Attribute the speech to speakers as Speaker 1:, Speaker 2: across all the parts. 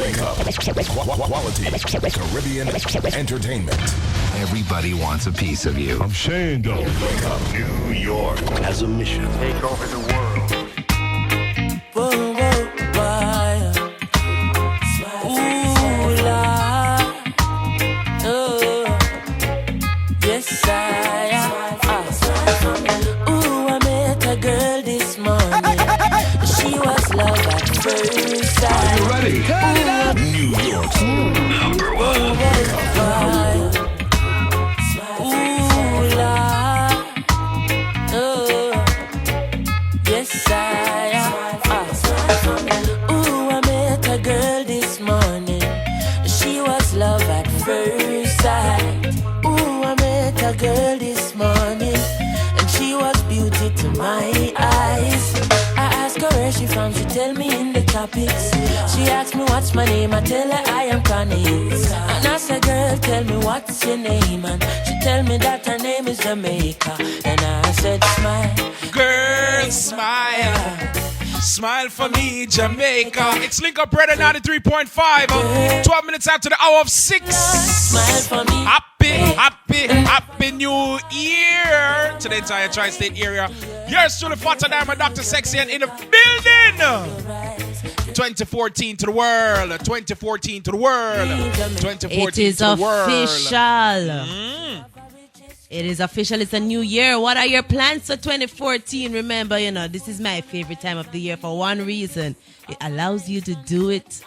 Speaker 1: Wake up. Quality Caribbean entertainment.
Speaker 2: Everybody wants a piece of you.
Speaker 1: I'm Shando. Wake up. New York has a mission.
Speaker 3: Take over the world.
Speaker 4: Whoa, whoa, why? Ooh, la. Oh, yes, ooh, I met a girl this morning. She was love at first sight.
Speaker 1: You ready? New York's number one.
Speaker 4: Ooh, la. Oh, yes, ooh, I met a girl this morning. She was love at first sight. Ooh, I met a girl this morning, and she was beauty to my eyes. I asked her where she from, she tell me in the tropics. She asked me what's my name, I tell her I am Connie. And I said, girl, tell me what's your name, and she tell me that her name is Jamaica. And I said, smile,
Speaker 5: girl, smile. Smile for me, Jamaica. It's Link Up Red at 93.5. 12 minutes after the hour of 6.
Speaker 4: smile for me.
Speaker 5: Happy New Year to the entire tri-state area. Yours truly, Fata Diamond, Dr. Sexy, and in the building. 2014 to the world. 2014 to the world. 2014
Speaker 6: It is
Speaker 5: to the world.
Speaker 6: official. It is official. It's a new year. What are your plans for 2014? Remember, this is my favorite time of the year for one reason. It allows you to do it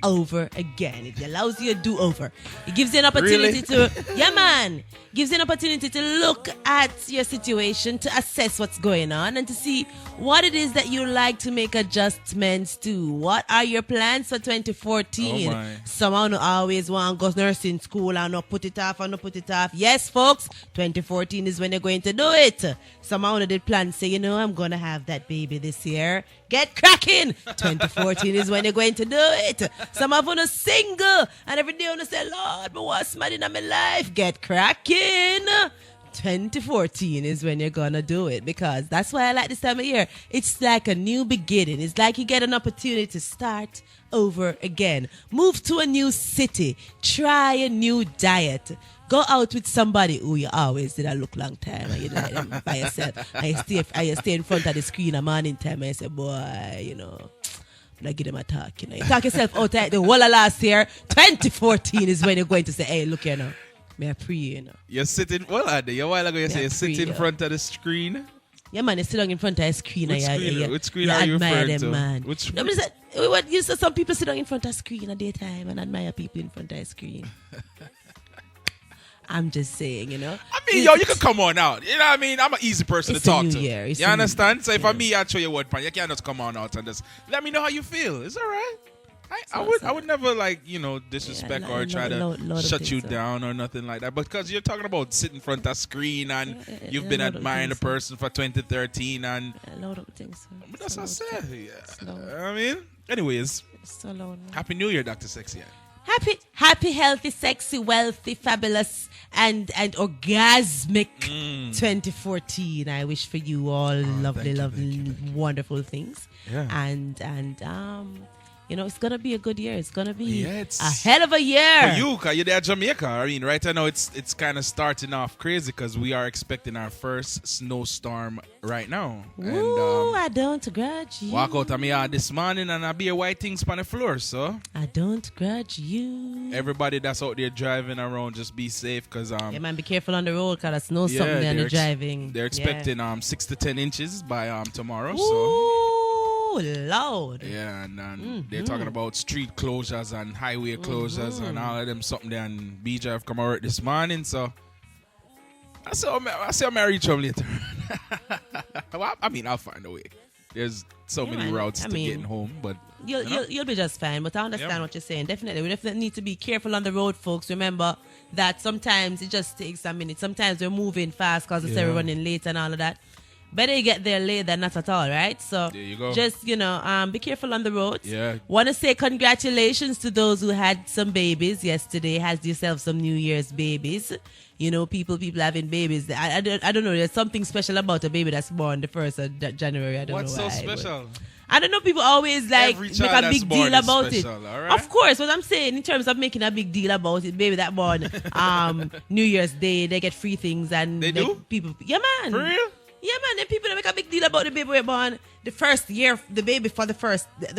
Speaker 6: over again. It allows you a do-over. It gives you an opportunity to, yeah, man. Gives you an opportunity to look at your situation, to assess what's going on, and to see what it is that you like to make adjustments to. What are your plans for 2014?
Speaker 5: Oh my.
Speaker 6: Someone who always want to go nursing school and not put it off and not put it off. Yes, folks, 2014 is when you're going to do it. Someone who did plan say, I'm going to have that baby this year. Get cracking. 2014 is when you're going to do it. Some of you are single and every day you say, Lord, but what's mad in my life? Get cracking. 2014 is when you're gonna do it, because that's why I like this time of year. It's like a new beginning. It's like you get an opportunity to start over again. Move to a new city. Try a new diet. Go out with somebody who you always did a look long time and you like them by yourself. And you stay in front of the screen a morning time and you say, boy, I give them a talk. You talk yourself out the whole of last year. 2014 is when you're going to say, hey, look here now. May I pray,
Speaker 5: You're sitting, a while ago you say you sit in front of the screen.
Speaker 6: Yeah, man, you sit down in front of a screen.
Speaker 5: Which screen are you referring to?
Speaker 6: Man.
Speaker 5: Which
Speaker 6: screen? You said some people sit down in front of a screen at daytime and admire people in front of a screen. I'm just saying,
Speaker 5: I mean, you can come on out. You know what I mean? I'm an easy person to talk to.
Speaker 6: Year.
Speaker 5: You understand? So if I'm me, I'll show you what plan. You can't just come on out and just let me know how you feel. It's all right. I would never disrespect or try to shut you down or nothing like that. But because you're talking about sitting in front of a screen and you've been admiring the person for 2013 and
Speaker 6: a lot of things.
Speaker 5: But that's what I said. Yeah. I mean, anyways, Happy New Year, Dr. Sexy.
Speaker 6: Happy, healthy, sexy, wealthy, fabulous, and orgasmic 2014. I wish for you all lovely, wonderful things.
Speaker 5: Yeah.
Speaker 6: And it's going to be a good year. It's going to be a hell of a year.
Speaker 5: For you, because you're there at Jamaica. I mean, right now it's kind of starting off crazy because we are expecting our first snowstorm right now.
Speaker 6: Ooh, I don't grudge you.
Speaker 5: Walk out of my yard this morning and I'll be a white things on the floor, so.
Speaker 6: I don't grudge you.
Speaker 5: Everybody that's out there driving around, just be safe because...
Speaker 6: yeah, man, be careful on the road because there's snow something there and driving.
Speaker 5: They're expecting 6 to 10 inches by tomorrow,
Speaker 6: Ooh.
Speaker 5: so...
Speaker 6: Lord.
Speaker 5: Yeah, and they're talking about street closures and highway closures and all of them something there. And BJ have come out this morning, so I say I'm reach home later. Well, I mean, I'll find a way. There's so many routes to getting home, but
Speaker 6: you'll be just fine. But I understand what you're saying. Definitely, we definitely need to be careful on the road, folks. Remember that sometimes it just takes a minute. Sometimes we're moving fast because we're running late and all of that. Better you get there late than not at all, right? So
Speaker 5: there you go.
Speaker 6: Just, be careful on the roads.
Speaker 5: Yeah.
Speaker 6: Want to say congratulations to those who had some babies yesterday. Had yourself some New Year's babies. People having babies. I don't know. There's something special about a baby that's born the 1st of January. I don't know why.
Speaker 5: What's so special?
Speaker 6: I don't know. People always like
Speaker 5: Every
Speaker 6: make
Speaker 5: child
Speaker 6: a
Speaker 5: that's
Speaker 6: big
Speaker 5: born
Speaker 6: deal
Speaker 5: is
Speaker 6: about
Speaker 5: special,
Speaker 6: it.
Speaker 5: all right?
Speaker 6: Of course, what I'm saying in terms of making a big deal about it, baby that born New Year's Day, they get free things and
Speaker 5: They do?
Speaker 6: people. Yeah, man.
Speaker 5: For real?
Speaker 6: Yeah, man. Then people that make a big deal about the baby we're born the first year, the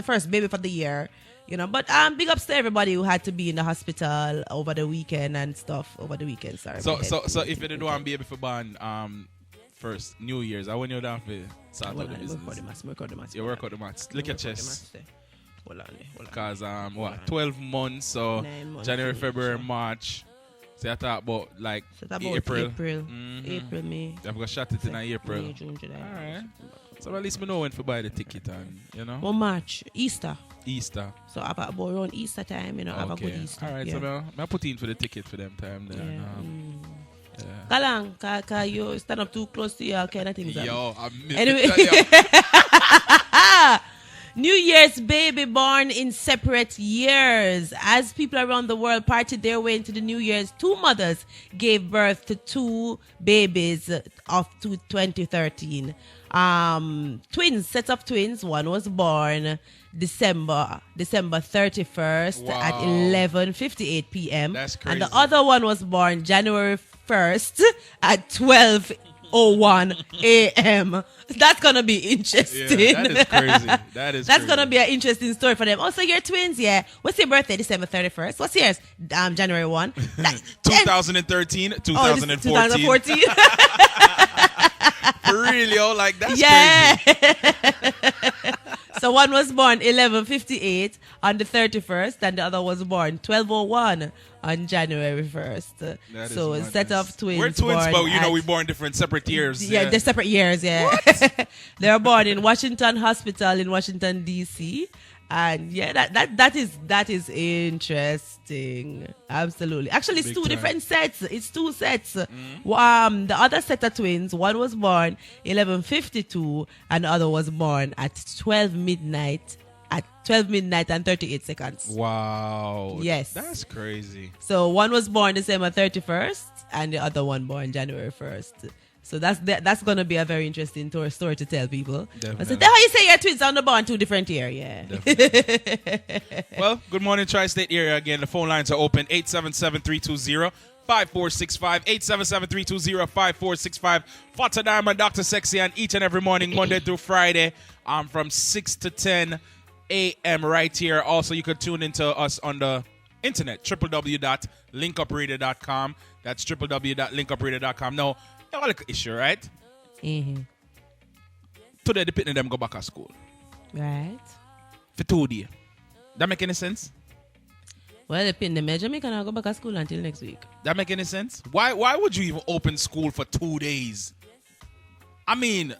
Speaker 6: first baby for the year. You know, but big ups to everybody who had to be in the hospital over the weekend and stuff over the weekend. Sorry.
Speaker 5: So if you didn't want baby for born first New Year's, I want you down for start out the business.
Speaker 6: Work out the maths.
Speaker 5: You work out the maths. Look at chest.
Speaker 6: Hold on.
Speaker 5: Because 12 months, so
Speaker 6: 9 months,
Speaker 5: January,
Speaker 6: yeah,
Speaker 5: February,
Speaker 6: sure.
Speaker 5: March. So I thought about like
Speaker 6: So it's about
Speaker 5: April.
Speaker 6: April, May.
Speaker 5: I've got shot it in April.
Speaker 6: May, June, July.
Speaker 5: Alright. So at least me know when to buy the ticket and
Speaker 6: Well, March, Easter.
Speaker 5: Easter.
Speaker 6: So about around Easter time, have a good Easter.
Speaker 5: Alright,
Speaker 6: yeah.
Speaker 5: so I put in for the ticket for them time then.
Speaker 6: Yeah. Galang, cause you stand up too close to your kind of things.
Speaker 5: Yo, I missed
Speaker 6: Anyway. New Year's baby born in separate years. As people around the world partied their way into the New Year's, two mothers gave birth to two babies of 2013. Twins, sets of twins. One was born December 31st at 11:58 p.m.
Speaker 5: That's
Speaker 6: And
Speaker 5: crazy.
Speaker 6: the other one was born January 1st at 12:01 a.m. That's gonna be interesting.
Speaker 5: Yeah, that is crazy. That's
Speaker 6: That's gonna be an interesting story for them. Also, your twins, yeah. What's your birthday? December 31st. What's yours? January 1.
Speaker 5: 2013, 2014.
Speaker 6: 2014.
Speaker 5: For real, yo, like that's
Speaker 6: Yeah.
Speaker 5: crazy.
Speaker 6: So one was born 11:58 on the 31st, and the other was born 12:01 on January 1st.
Speaker 5: That is
Speaker 6: So a set
Speaker 5: madness.
Speaker 6: of twins.
Speaker 5: We're twins,
Speaker 6: born
Speaker 5: but you know
Speaker 6: at-
Speaker 5: we born different separate years.
Speaker 6: Yeah, they're separate years, yeah. They were born in Washington Hospital in Washington, D.C. And yeah, that is interesting. Absolutely. Actually, it's
Speaker 5: Big
Speaker 6: two
Speaker 5: time.
Speaker 6: different sets. It's two sets. The other set of twins, one was born 11:52 and the other was born at 12 midnight and 38 seconds.
Speaker 5: Wow.
Speaker 6: Yes.
Speaker 5: That's crazy.
Speaker 6: So one was born December 31st and the other one born January 1st. So that's gonna be a very interesting story to tell people.
Speaker 5: Definitely.
Speaker 6: So that's how you say your twins are born two different years, yeah.
Speaker 5: Well, good morning, Tri-State area again. The phone lines are open. 877-320-5465. 877-320-5465. Fata Diamond, Dr. Sexy, and each and every morning, Monday through Friday, from 6 to 10 a.m. right here. Also, you could tune into us on the internet, www.linkupradio.com. That's www.linkupradio.com. Now, you have a little issue, right?
Speaker 6: Mm-hmm.
Speaker 5: Today, the pitney them go back to school.
Speaker 6: Right.
Speaker 5: For 2 days. That make any sense?
Speaker 6: Well, the pin the Jamaica now go back to school until next week.
Speaker 5: That make any sense? Why would you even open school for 2 days? I mean,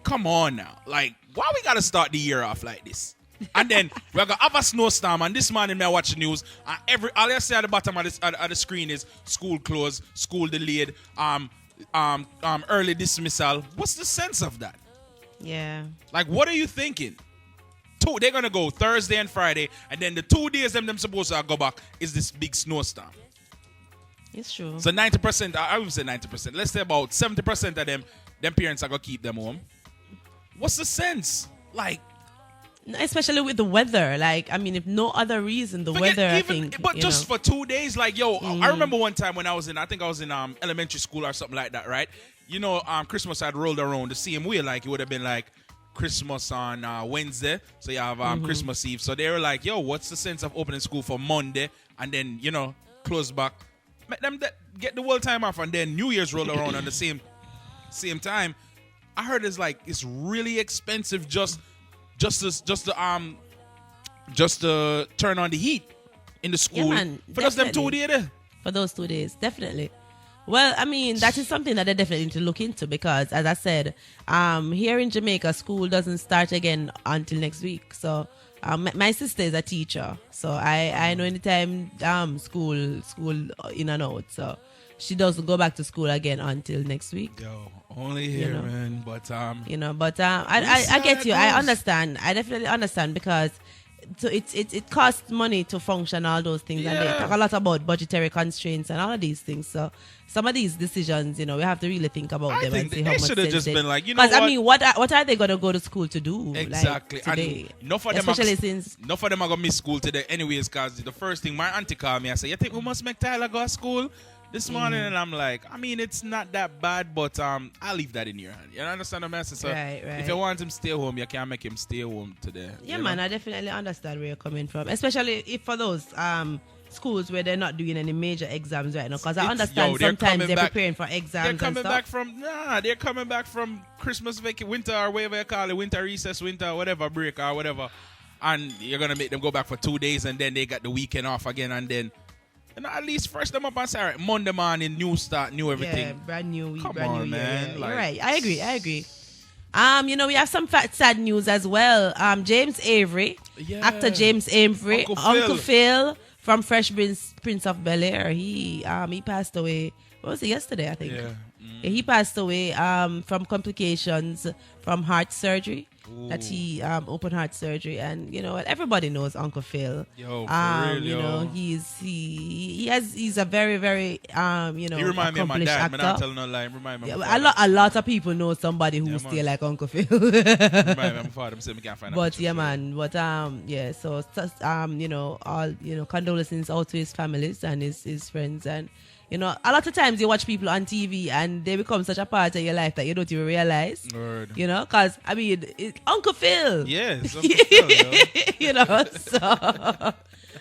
Speaker 5: come on now. Like, why we gotta start the year off like this? And then we're gonna have a snowstorm, and this morning I watch the news, and all I see at the bottom of the screen is school closed, school delayed, early dismissal. What's the sense of that?
Speaker 6: Yeah.
Speaker 5: Like, what are you thinking? They're gonna go Thursday and Friday, and then the 2 days them supposed to go back is this big snowstorm.
Speaker 6: It's true.
Speaker 5: So 90%, I would say 90%. Let's say about 70% of them parents are gonna keep them home. What's the sense? Like,
Speaker 6: especially with the weather. Like, I mean, if no other reason, the
Speaker 5: forget
Speaker 6: weather,
Speaker 5: even,
Speaker 6: I think.
Speaker 5: but just for 2 days, like, yo,
Speaker 6: Mm-hmm.
Speaker 5: I remember one time when I was in elementary school or something like that, right? You know, Christmas had rolled around the same way. Like, it would have been like Christmas on Wednesday, so you have
Speaker 6: Mm-hmm.
Speaker 5: Christmas Eve. So they were like, yo, what's the sense of opening school for Monday and then, you know, close back? Make them get the whole time off, and then New Year's roll around on the same time. I heard it's really expensive just to turn on the heat in the school
Speaker 6: man,
Speaker 5: for just them 2
Speaker 6: definitely.
Speaker 5: days there.
Speaker 6: For those 2 days, definitely. Well, I mean, that is something that they definitely need to look into because, as I said, here in Jamaica, school doesn't start again until next week. So, my sister is a teacher, so I know anytime school in and out. So, she doesn't go back to school again until next week.
Speaker 5: Yo, only here,
Speaker 6: know.
Speaker 5: man. But
Speaker 6: But I get you. I understand. I definitely understand because So it costs money to function, all those things, and they talk a lot about budgetary constraints and all of these things. So some of these decisions, we have to really think about them and see how much sense
Speaker 5: should have just been like,
Speaker 6: because I mean, what are they going to go to school to do?
Speaker 5: Exactly.
Speaker 6: Like, today?
Speaker 5: And enough of them are going to miss school today anyways, because the first thing my auntie called me, I said, you think we must make Tyler go to school this morning? And I'm like, I mean, it's not that bad, but I'll leave that in your hand. You understand what I'm saying? So
Speaker 6: right.
Speaker 5: if you want him to stay home, you can't make him stay home today.
Speaker 6: Yeah, man, I definitely understand where you're coming from, especially if for those schools where they're not doing any major exams right now, because I understand sometimes they're preparing for exams.
Speaker 5: They're coming back from Christmas vacation, winter, or whatever you call it, winter recess, winter, whatever, break or whatever, and you're going to make them go back for 2 days, and then they got the weekend off again, and then at least fresh them up and say, all right, Monday morning, new start, new everything.
Speaker 6: Yeah, brand new week,
Speaker 5: Come
Speaker 6: brand
Speaker 5: on,
Speaker 6: new year.
Speaker 5: man.
Speaker 6: Yeah,
Speaker 5: Like,
Speaker 6: you're right. I agree. We have some sad news as well. James Avery, actor James Avery, Uncle Phil from Fresh Prince of Bel-Air. He passed away. What was it, yesterday? I think. Yeah. He passed away from complications from heart surgery. Ooh. That he open heart surgery, and everybody knows Uncle Phil. He's a very, very
Speaker 5: he remind me of my dad.
Speaker 6: Actor.
Speaker 5: I'm not telling no lie. Remind me.
Speaker 6: A lot of people know somebody who stay like Uncle Phil.
Speaker 5: Remind me of my father. I'm saying we can't find.
Speaker 6: But yeah, man. But So all condolences out to his families and his friends, and a lot of times you watch people on TV and they become such a part of your life that you don't even realize.
Speaker 5: Word.
Speaker 6: Because I mean, it's Uncle Phil.
Speaker 5: Yes, Uncle Phil.
Speaker 6: So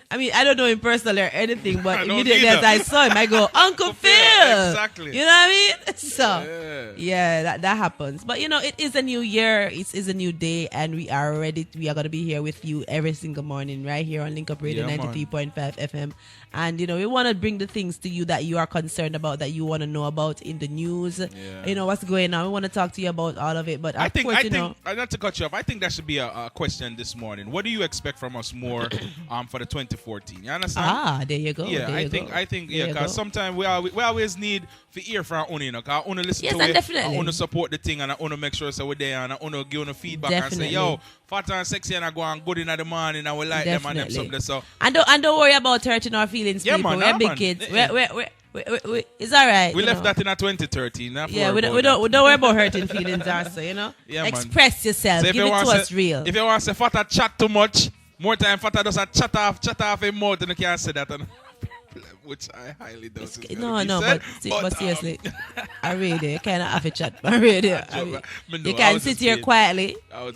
Speaker 6: I mean, I don't know him personally or anything, but immediately as I saw him, I go, Uncle Phil.
Speaker 5: Exactly.
Speaker 6: You know what I mean? So that happens. But it is a new year. It is a new day, and we are ready. We are going to be here with you every single morning, right here on Link Up Radio 93.5 FM. And we want to bring the things to you that you are concerned about, that you want to know about in the news. What's going on. We want to talk to you about all of it. But I think
Speaker 5: not to cut you off, I think that should be a question this morning. What do you expect from us more for the 2014? You understand?
Speaker 6: There you go.
Speaker 5: Yeah, I think because sometimes we always need to hear from our own, because I want to listen to it.
Speaker 6: Definitely.
Speaker 5: I want to support the thing, and I want to make sure so we're there, and I want to give them feedback
Speaker 6: Definitely.
Speaker 5: and say, yo, fat and sexy, and I go and good in the morning, and we like them and them something. So
Speaker 6: and don't worry about hurting our feelings, people.
Speaker 5: Man,
Speaker 6: we're big kids. It's all right.
Speaker 5: We left that in 2013.
Speaker 6: We don't worry about hurting feelings also, Express yourself.
Speaker 5: So
Speaker 6: give it to us real.
Speaker 5: If you want to say Fata chat too much, more time Fata does a chat off his mouth, and you can't say that. Which I highly doubt.
Speaker 6: But seriously, I really you cannot have a chat. I really, you can sit here quietly. No,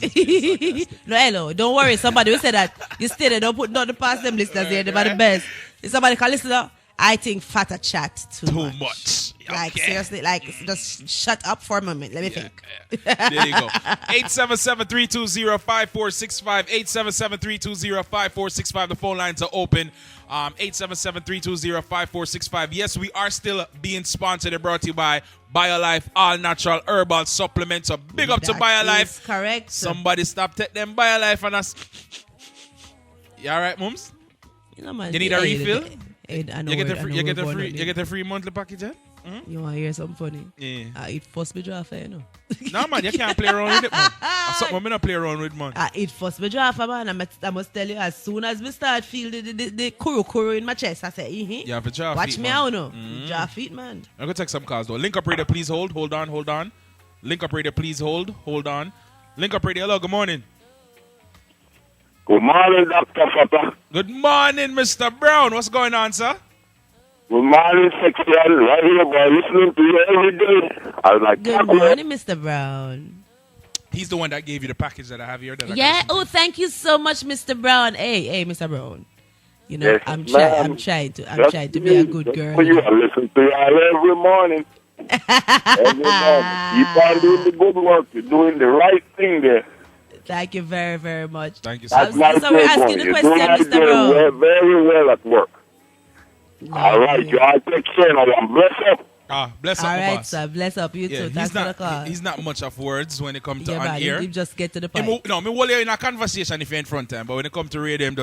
Speaker 6: hello, don't worry. Somebody will say that you stay there. Don't put nothing past them listeners here. They're the best. If somebody can listen up, I think Fata chat too much. Like seriously, just shut up for a moment. Let me think.
Speaker 5: There you go. 877-320-5465. 877-320-5465. The phone lines are open. 877-320-5465. Yes, we are still being sponsored and brought to you by BioLife All Natural Herbal Supplements. So big up to BioLife.
Speaker 6: Correct.
Speaker 5: Somebody stop taking them BioLife and us. You all right, mums?
Speaker 6: You
Speaker 5: need a refill? You get a free monthly package, eh?
Speaker 6: You want to hear something funny?
Speaker 5: Yeah.
Speaker 6: It forced me draft, No,
Speaker 5: man, you can't play around with it, man. That's something I'm not play around with, man.
Speaker 6: It forced me draft, man. I must tell you, as soon as we start feel the kuru in my chest, I say,
Speaker 5: you have a draft
Speaker 6: watch
Speaker 5: feet,
Speaker 6: me
Speaker 5: man.
Speaker 6: out, no. Draft feet, man.
Speaker 5: I'm going to take some calls, though. Link Up Radio, please hold. Hold on. Link Up Radio, please hold on. Link Up Radio, hello, good morning.
Speaker 3: Good morning, Dr. Fata.
Speaker 5: Good morning, Mr. Brown. What's going on, sir?
Speaker 3: Good morning, sexy. Right here, boy. Listening to you every day. I was like,
Speaker 6: good morning, Mr. Brown.
Speaker 5: He's the one that gave you the package that I have here.
Speaker 6: Thank you so much, Mr. Brown. Hey, Mr. Brown.
Speaker 3: Yes,
Speaker 6: I'm trying to be a good girl.
Speaker 3: For you, I listen to you every morning. Every morning. Keep on doing the good work. You're doing the right thing there.
Speaker 6: Thank you very, very much.
Speaker 5: Thank you,
Speaker 3: sir.
Speaker 6: So we're asking the question, Mr. Brown.
Speaker 3: Very well at work. All right, you all take care now. Bless up.
Speaker 5: Bless up,
Speaker 6: all right,
Speaker 5: boss.
Speaker 6: Sir. Bless up you too. Thanks for the call.
Speaker 5: He's not much of words when it comes to on air.
Speaker 6: You just get to the point.
Speaker 5: Me will you in a conversation if you're in front time, but when it comes to radio,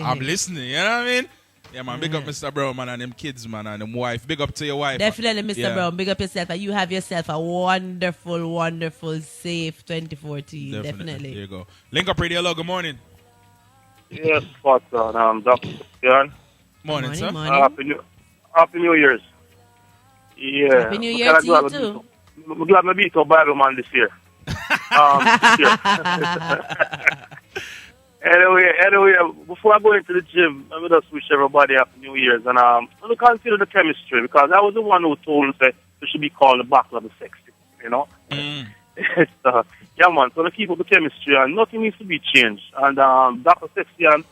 Speaker 5: I'm listening. You know what I mean? Yeah, man. Big up Mr. Brown, man, and them kids, man, and them wife. Big up to your wife.
Speaker 6: Definitely, Mr. Brown. Big up yourself, and you have yourself a wonderful, wonderful, safe 2014. Definitely.
Speaker 5: There you go. Link Up Radio. Hello. Good morning.
Speaker 3: Yes, spot on. Dr. Jan.
Speaker 5: Morning, sir.
Speaker 3: Happy New Year's. Yeah.
Speaker 6: Happy New Year to you too.
Speaker 3: I'm glad I beat a Bible man this year. Anyway, before I go into the gym, I will just wish everybody Happy New Year's. And I'm going to consider the chemistry because I was the one who told us that it should be called the Battle of the Sexy, you know? Yeah, man, so to keep up the chemistry and nothing needs to be changed. And Dr. Sexy and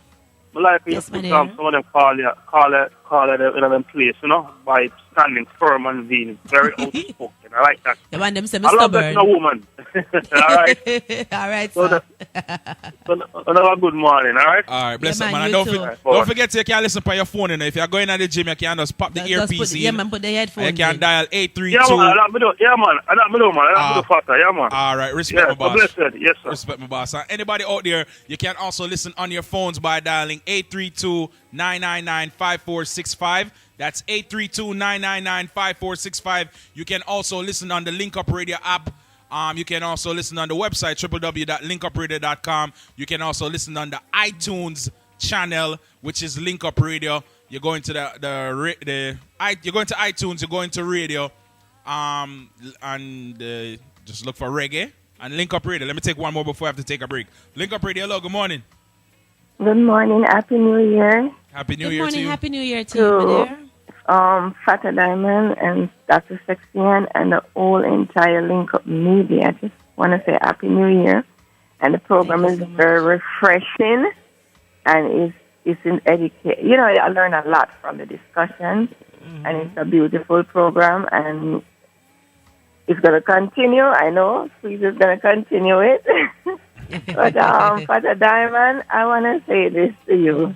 Speaker 3: I like you put some of them call it in place, you know, by standing firm and being very outspoken. I like that.
Speaker 6: The one them say
Speaker 3: I love that in a woman. All right.
Speaker 6: All right,
Speaker 3: so
Speaker 6: sir.
Speaker 3: Another good morning, all right?
Speaker 5: All right, bless
Speaker 6: Yeah,
Speaker 5: up,
Speaker 6: man,
Speaker 5: man.
Speaker 6: you
Speaker 5: And
Speaker 6: too.
Speaker 5: don't forget to you can listen by your phone. You know, if you're going to the gym, you can just pop the earpiece in.
Speaker 6: Yeah, man, put the headphones
Speaker 5: You can
Speaker 6: in.
Speaker 5: dial 832.
Speaker 3: Yeah, man. I don't do faster. Yeah, man.
Speaker 5: All right, respect my
Speaker 3: Yeah,
Speaker 5: boss.
Speaker 3: so blessed. Yes, sir.
Speaker 5: Respect my boss. And anybody out there, you can also listen on your phones by dialing 832-999-5465. That's 832-999-5465. You can also listen on the Link Up Radio app. You can also listen on the website www.linkupradio.com. You can also listen on the iTunes channel, which is Link Up Radio. You're going to you're going to iTunes. You're going to radio, and just look for reggae and Link Up Radio. Let me take one more before I have to take a break. Link Up Radio. Hello. Good morning.
Speaker 7: Good morning. Happy New Year.
Speaker 5: Happy New
Speaker 6: Good
Speaker 5: Year
Speaker 6: morning.
Speaker 5: to you.
Speaker 6: Happy New Year to you, my dear.
Speaker 7: Fata Diamond and Dr. Sexian and the whole entire Link Up Media. I just want to say Happy New Year. And the program is very refreshing and it's in educate. You know, I learn a lot from the discussion and it's a beautiful program and it's going to continue. I know Squeeze is going to continue it. But Fata Diamond, I want to say this to you.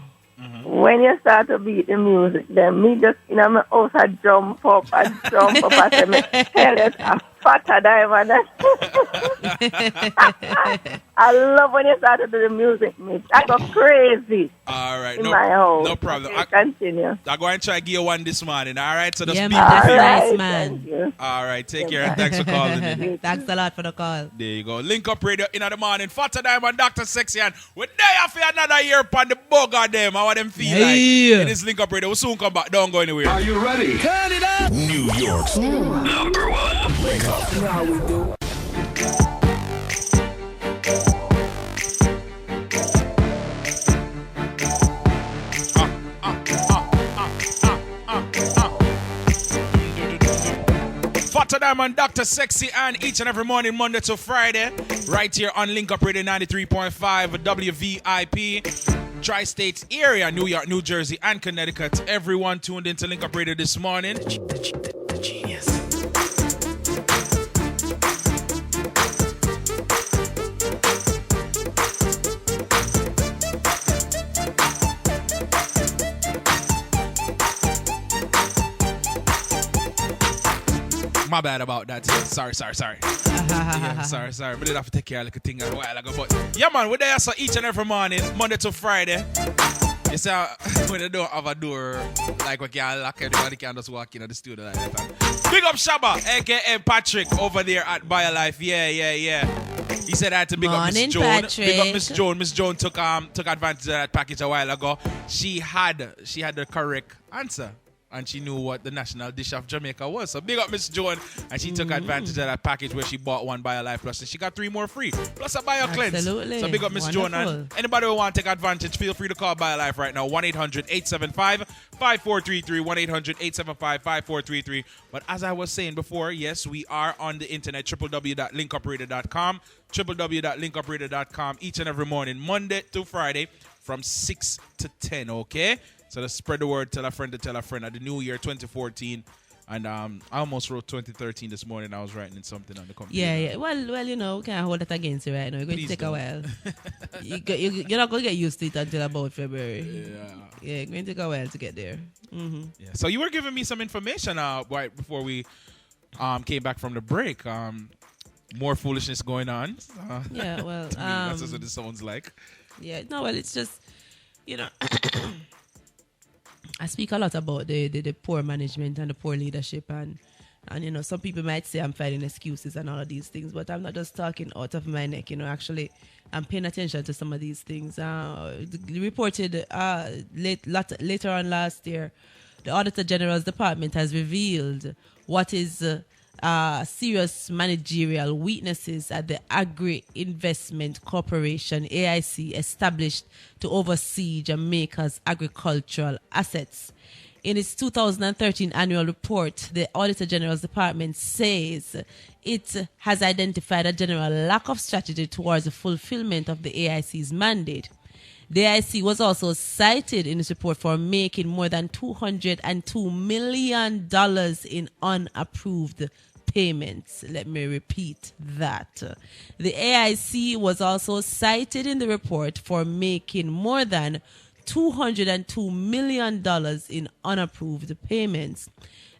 Speaker 7: When you start to beat the music, then me just, you know, my house I jump up and say, me, hell, it's a Fata Diamond. I love when you start to do the music, mix. I go crazy.
Speaker 5: All right,
Speaker 7: in my house.
Speaker 5: no problem.
Speaker 7: Okay, continue.
Speaker 5: I'm going to try to give you one this morning. All right, so just
Speaker 6: Yeah,
Speaker 5: be
Speaker 6: man, that's
Speaker 5: prepared.
Speaker 6: nice,
Speaker 7: Thank
Speaker 6: man.
Speaker 7: you.
Speaker 5: All right, take care and thanks for calling in.
Speaker 6: Thanks a lot for the call.
Speaker 5: There you go. Link Up Radio in the morning. Fata Diamond, Dr. Sexian. We're there for another year upon the bug of them. How them feel like. It is Link Up Radio. We'll soon come back. Don't go anywhere.
Speaker 1: Are you ready?
Speaker 5: Turn it up.
Speaker 1: New York's number one. Wake up.
Speaker 4: You know how we do.
Speaker 5: Fata Diamond, Dr. Sexy, and each and every morning, Monday to Friday, right here on Link Up Radio 93.5 WVIP. Tri-States area, New York, New Jersey, and Connecticut. Everyone tuned into Link Up Radio this morning.
Speaker 4: The genius.
Speaker 5: My bad about that. Yeah, sorry. Yeah, sorry. We did have to take care of like a thing a while ago. But yeah, man, we're there so each and every morning, Monday to Friday. You see, when they don't have a door, like we can lock, everybody can just walk in the studio like that. Big up Shabba, a.k.a. Patrick, over there at BioLife. Yeah. He said I had to big up Miss
Speaker 6: Morning,
Speaker 5: Joan.
Speaker 6: Patrick.
Speaker 5: Big up Miss Joan. Miss Joan took advantage of that package a while ago. She had the correct answer. And she knew what the national dish of Jamaica was. So big up Miss Joan. And she took advantage of that package where she bought one BioLife Plus. And she got 3 more free. Plus a BioCleanse.
Speaker 6: Absolutely.
Speaker 5: So big up Miss Joan. And anybody who want to take advantage, feel free to call BioLife right now. 1-800-875-5433. 1-800-875-5433. But as I was saying before, yes, we are on the internet. www.linkupradio.com. www.linkupradio.com each and every morning, Monday to Friday from 6 to 10, okay? So let's spread the word, tell a friend to tell a friend. At the new year 2014, and I almost wrote 2013 this morning. I was writing something on the computer.
Speaker 6: Yeah. Well, you know, we can't hold that against you right now. It's going to take a while. You're not going to get used to it until about February. Yeah, it's going to take a while to get there. Mm-hmm.
Speaker 5: Yeah. So you were giving me some information right before we came back from the break. More foolishness going on.
Speaker 6: Yeah, well,
Speaker 5: that's just what it sounds like.
Speaker 6: Yeah, no, well, it's just, you know, I speak a lot about the poor management and the poor leadership and And, you know, some people might say I'm finding excuses and all of these things, but I'm not just talking out of my neck. You know, actually, I'm paying attention to some of these things. Reported later on last year, the Auditor General's Department has revealed what is serious managerial weaknesses at the Agri Investment Corporation, AIC, established to oversee Jamaica's agricultural assets. In its 2013 annual report, the Auditor General's Department says it has identified a general lack of strategy towards the fulfillment of the AIC's mandate. The AIC was also cited in its report for making more than $202 million in unapproved payments. Let me repeat that. The AIC was also cited in the report for making more than $202 million in unapproved payments.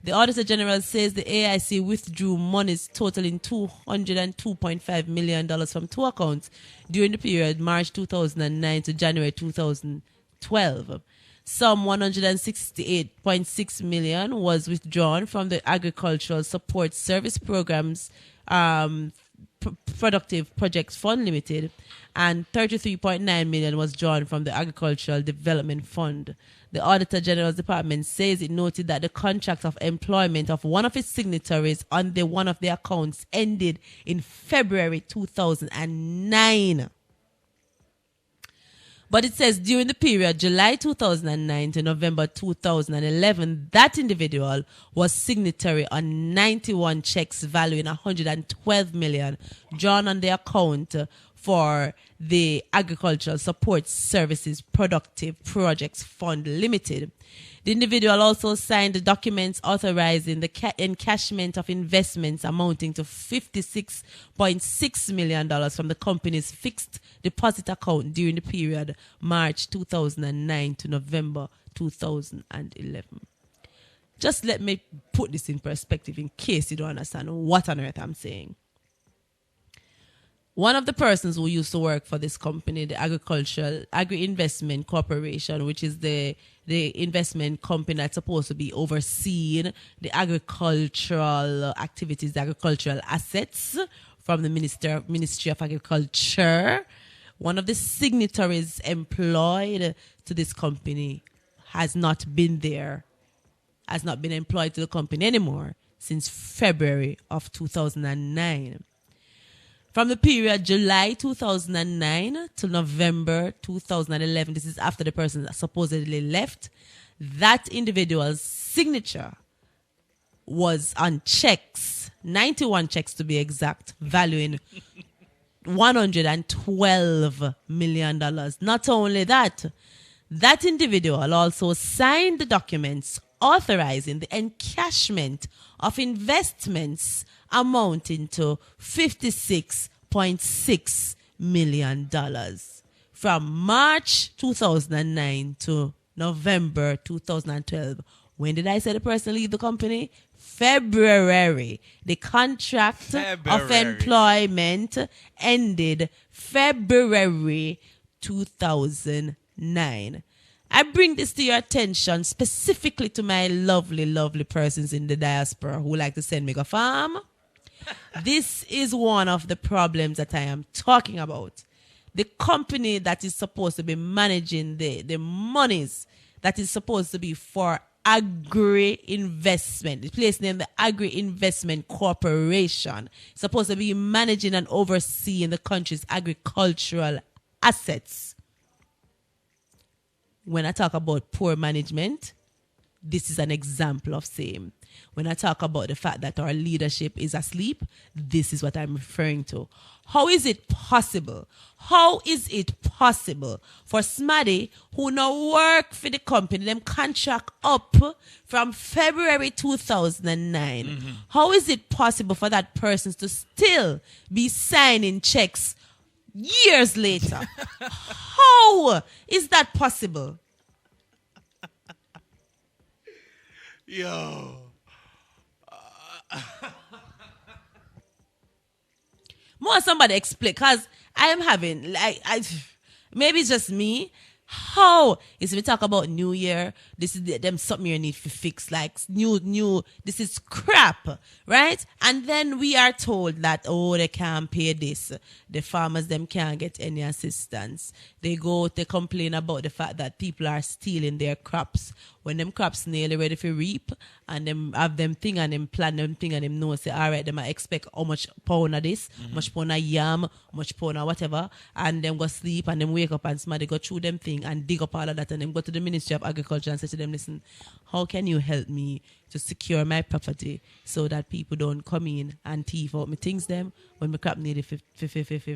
Speaker 6: The Auditor General says the AIC withdrew monies totaling $202.5 million from two accounts during the period March 2009 to January 2012. Some $168.6 million was withdrawn from the Agricultural Support Service Programs Productive Projects Fund Limited, and $33.9 million was drawn from the Agricultural Development Fund. The Auditor General's Department says it noted that the contract of employment of one of its signatories on one of the accounts ended in February 2009. But it says during the period July 2009 to November 2011, that individual was signatory on 91 checks valuing $112 million drawn on the account for the Agricultural Support Services Productive Projects Fund Limited. The individual also signed the documents authorizing the encashment of investments amounting to $56.6 million from the company's fixed deposit account during the period March 2009 to November 2011. Just let me put this in perspective in case you don't understand what on earth I'm saying. One of the persons who used to work for this company, the Agri Investment Corporation, which is the investment company that's supposed to be overseeing the agricultural activities, the agricultural assets from the Ministry of Agriculture, one of the signatories employed to this company has not been employed to the company anymore since February of 2009. From the period July 2009 to November 2011, this is after the person supposedly left, that individual's signature was on checks, 91 checks to be exact, valuing $112 million. Not only that, that individual also signed the documents authorizing the encashment of investments amounting to $56.6 million from March 2009 to November 2012. When did I say the person leave the company? February. The contract of employment ended February 2009. I bring this to your attention specifically to my lovely, lovely persons in the diaspora who like to send me go farm. This is one of the problems that I am talking about. The company that is supposed to be managing the monies that is supposed to be for agri-investment, the place named the Agri Investment Corporation, is supposed to be managing and overseeing the country's agricultural assets. When I talk about poor management, this is an example of same. When I talk about the fact that our leadership is asleep, this is what I'm referring to. How is it possible? How is it possible for Smaddy, who now work for the company, them contract up from February 2009, how is it possible for that person to still be signing checks years later? How is that possible?
Speaker 5: Yo.
Speaker 6: More somebody explain, because I am having, maybe it's just me, How is we talk about New Year? This is them something you need to fix. Like new. This is crap, right? And then we are told that they can't pay this. The farmers them can't get any assistance. They complain about the fact that people are stealing their crops when them crops nearly ready for reap, and them have them thing and them plan them thing and them know say all right, them I expect how much pound of this, much pound of yam, much pound of whatever, and them go sleep and them wake up and somebody go through them thing and dig up all of that and then go to the Ministry of Agriculture and say to them, listen, how can you help me to secure my property so that people don't come in and thief out my things them when my crop need to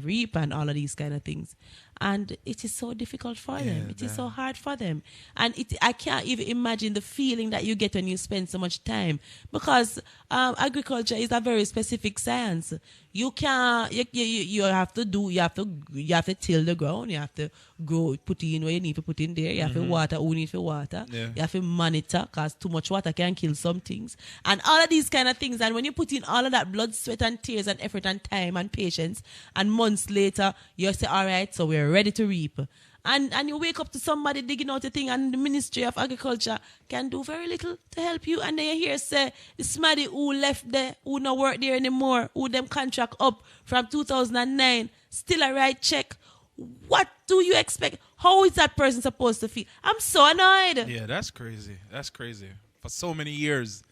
Speaker 6: reap and all of these kind of things. And it is so difficult for them. It is so hard for them. And I can't even imagine the feeling that you get when you spend so much time, because agriculture is a very specific science. You can't, you have to till the ground, you have to grow, put in where you need to put in there, you have to water who need to water, you have to monitor, because too much water can kill some things, and all of these kind of things. And when you put in all of that blood, sweat and tears and effort and time and patience, and months later you say, all right, so we're ready to reap. And you wake up to somebody digging out a thing, and the Ministry of Agriculture can do very little to help you. And then you hear say somebody who left there, who not work there anymore, who them contract up from 2009, still a write check. What do you expect? How is that person supposed to feel? I'm so annoyed.
Speaker 5: Yeah, that's crazy. That's crazy. For so many years.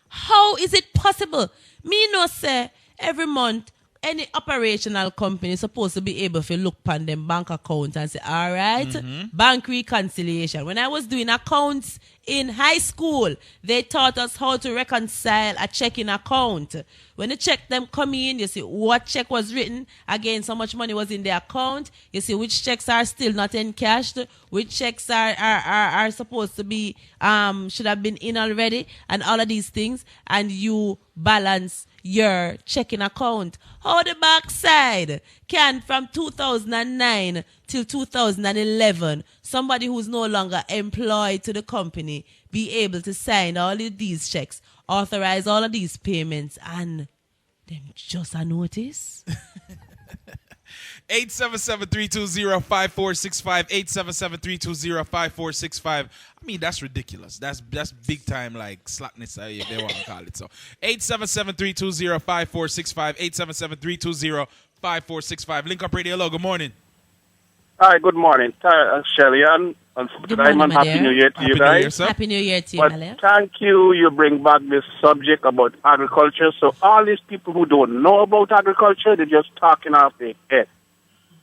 Speaker 6: How is it possible? Me no say every month any operational company is supposed to be able to look upon them bank account and say, all right, bank reconciliation. When I was doing accounts in high school, they taught us how to reconcile a checking account. When the check them come in, you see what check was written, against how much money was in the account. You see which checks are still not encashed, which checks are supposed to be, should have been in already, and all of these things. And you balance your checking account. How the backside can from 2009 till 2011, somebody who's no longer employed to the company be able to sign all of these checks, authorize all of these payments, and them just a notice?
Speaker 5: 877-320-5465, 877-320-5465. I mean, that's ridiculous. That's big time, like, slackness, if they want to call it so. 877-320-5465, 877-320-5465. Link Up Radio, hello, good morning.
Speaker 3: Hi, good morning. Shelly, and
Speaker 6: good morning,
Speaker 3: Happy New Year to you guys.
Speaker 6: Happy New Year to you,
Speaker 3: but thank you. You bring back this subject about agriculture. So all these people who don't know about agriculture, they're just talking off their head.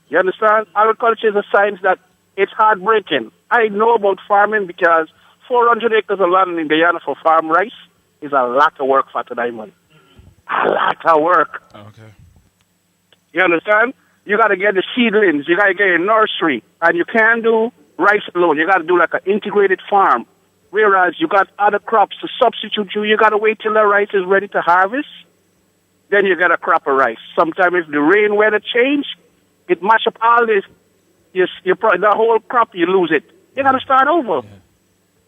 Speaker 3: You understand? Agriculture is a science that it's heartbreaking. I know about farming because 400 acres of land in Guyana for farm rice is a lot of work for Diamond. A lot of work.
Speaker 5: Okay.
Speaker 3: You understand? You got to get the seedlings. You got to get a nursery. And you can't do rice alone. You got to do like an integrated farm. Whereas you got other crops to substitute you. You got to wait till the rice is ready to harvest. Then you get a crop of rice. Sometimes if the rain weather change, it mash up all this. The whole crop, you lose it. You got to start over. Yeah.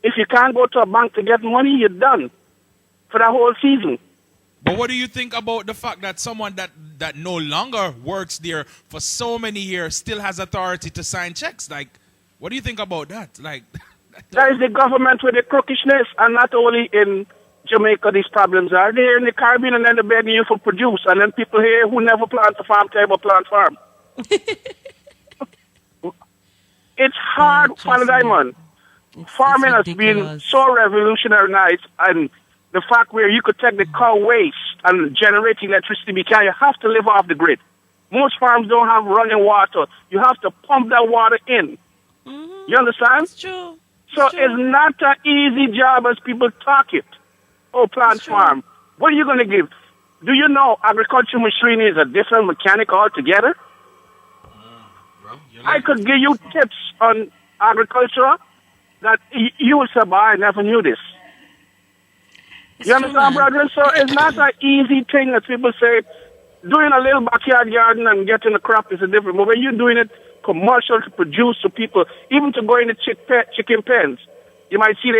Speaker 3: If you can't go to a bank to get money, you're done for the whole season.
Speaker 5: But what do you think about the fact that someone that no longer works there for so many years still has authority to sign checks? Like, what do you think about that? Like,
Speaker 3: that is the government with the crookishness, and not only in Jamaica these problems are there in the Caribbean, and then they're begging you for produce, and then people here who never plant a farm table plant farm. It's hard for the Diamond. Farming has been so revolutionized, and the fact where you could take the cow waste and generate electricity because you have to live off the grid. Most farms don't have running water. You have to pump that water in. Mm-hmm. You understand?
Speaker 6: It's true.
Speaker 3: It's not an easy job as people talk it. Oh, plant farm. What are you going to give? Do you know agricultural machinery is a different mechanic altogether? I could give you tips on agriculture that you will say, I never knew this. You understand, brother? So it's not an easy thing as people say. Doing a little backyard garden and getting a crop is a different. But when you're doing it commercial to produce to people, even to go in the chicken pens, you might see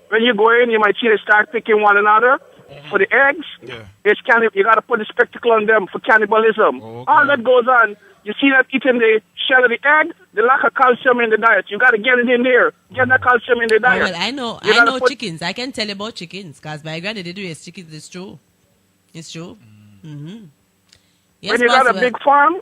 Speaker 3: when you go in, you might see they start picking one another for the eggs. Yeah. You got to put a spectacle on them for cannibalism. Oh, okay. All that goes on. You see that eating the shell of the egg, the lack of calcium in the diet. You got to get it in there. Get that calcium in the diet.
Speaker 6: Well, I know chickens. I can tell you about chickens because my granny did raise chickens. It's true. It's true. Mm-hmm. Yes,
Speaker 3: when you got a big farm,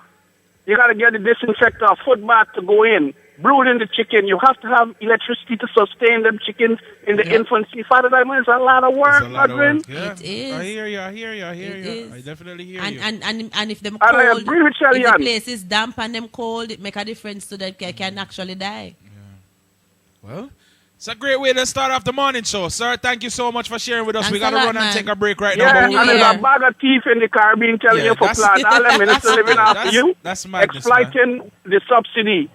Speaker 3: you got to get the disinfector, foot bath to go in. Brooding the chicken, you have to have electricity to sustain them chickens in the infancy. Father Diamond, it's a lot of work, Adrian.
Speaker 5: Yeah.
Speaker 6: It is.
Speaker 5: I hear you. I definitely hear you.
Speaker 6: And if them
Speaker 3: And I
Speaker 6: cold,
Speaker 3: agree with
Speaker 6: if the
Speaker 3: Shellyan.
Speaker 6: place is damp and them cold, it make a difference to them can actually die.
Speaker 5: Well, it's a great way to start off the morning show, sir. Thank you so much for sharing with us.
Speaker 6: Thanks
Speaker 5: We got to
Speaker 6: a lot,
Speaker 5: run
Speaker 6: man.
Speaker 5: and take a break right
Speaker 3: Yeah,
Speaker 5: now.
Speaker 3: and there's a bag of thief in the Caribbean telling you for plant. All them ministers living after you,
Speaker 5: That's madness,
Speaker 3: exploiting the subsidy.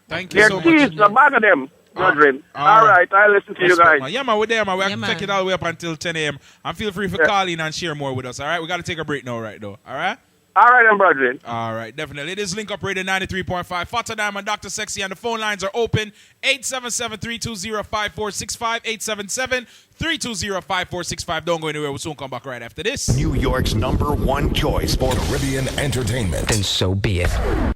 Speaker 5: Thank you
Speaker 3: They're
Speaker 5: so much.
Speaker 3: thieves, a bag of them, brethren. All right, I listen to you
Speaker 5: Respect,
Speaker 3: guys.
Speaker 5: man. Yeah, man, we're there, man. We have to
Speaker 6: man.
Speaker 5: take it all the way up until 10 a.m. And feel free for calling and share more with us, all right? We got to take a break now, right, though, all right?
Speaker 3: All right, then, brethren.
Speaker 5: All right, definitely. It is Link Up Radio 93.5. Fata Diamond, Dr. Sexy, and the phone lines are open. 877-320-5465. 877-320-5465. Don't go anywhere. We'll soon come back right after this.
Speaker 1: New York's #1 choice for Caribbean entertainment.
Speaker 2: Then so be it.